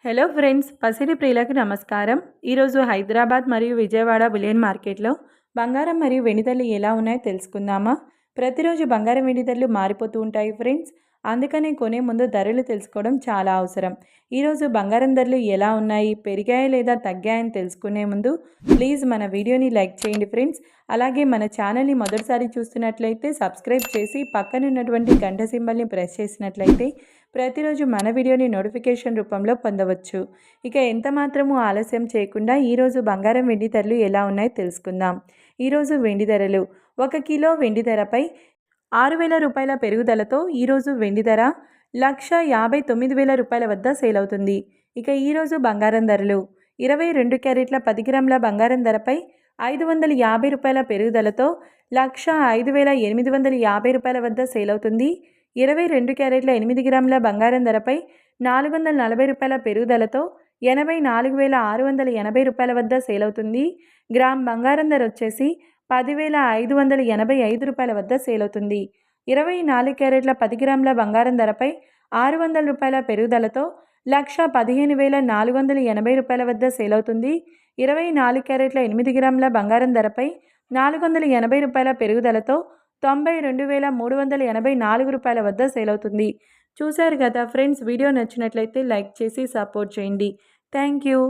Hello friends, పసిడి ప్రియులకు నమస్కారం. ఈరోజు హైదరాబాద్ మరియు విజయవాడ బులియన్ మార్కెట్లో బంగారం మరియు వెండి ధరలు ఎలా ఉన్నాయో తెలుసుకుందామా? ప్రతిరోజు బంగారం వెండి ధరలు మారిపోతూ ఉంటాయి ఫ్రెండ్స్. అందుకనే కొనే ముందు ధరలు తెలుసుకోవడం చాలా అవసరం. ఈరోజు బంగారం ధరలు ఎలా ఉన్నాయి, పెరిగాయా లేదా తగ్గాయని తెలుసుకునే ముందు ప్లీజ్ మన వీడియోని లైక్ చేయండి ఫ్రెండ్స్. అలాగే మన ఛానల్ని మొదటిసారి చూస్తున్నట్లయితే సబ్స్క్రైబ్ చేసి పక్కనున్నటువంటి గంట సింబల్ని ప్రెస్ చేసినట్లయితే ప్రతిరోజు మన వీడియోని నోటిఫికేషన్ రూపంలో పొందవచ్చు. ఇక ఎంత మాత్రము ఆలస్యం చేయకుండా ఈరోజు బంగారం వెండి ధరలు ఎలా ఉన్నాయో తెలుసుకుందాం. ఈరోజు వెండి ధరలు 1 కిలో వెండి ధరపై 6,000 రూపాయల పెరుగుదలతో ఈరోజు వెండి ధర 1,59,000 రూపాయల వద్ద సేల్ అవుతుంది. ఇక ఈరోజు బంగారం ధరలు 22 క్యారెట్ల 10 గ్రాముల బంగారం ధరపై 550 రూపాయల పెరుగుదలతో 1,05,850 రూపాయల వద్ద సేల్ అవుతుంది. 22 క్యారెట్ల 8 గ్రాముల బంగారం ధరపై 440 రూపాయల పెరుగుదలతో 84,680 రూపాయల వద్ద సేల్ అవుతుంది. గ్రామ్ బంగారం ధర వచ్చేసి 10,585 రూపాయల వద్ద సేల్ అవుతుంది. 24 క్యారెట్ల 10 గ్రాముల బంగారం ధరపై 600 రూపాయల పెరుగుదలతో 1,15,480 రూపాయల వద్ద సేల్ అవుతుంది. 24 క్యారెట్ల 8 గ్రాముల బంగారం ధరపై 480 రూపాయల పెరుగుదలతో 92,384 రూపాయల వద్ద సేల్ అవుతుంది. చూశారు కదా ఫ్రెండ్స్, వీడియో నచ్చినట్లయితే లైక్ చేసి సపోర్ట్ చేయండి. Thank you.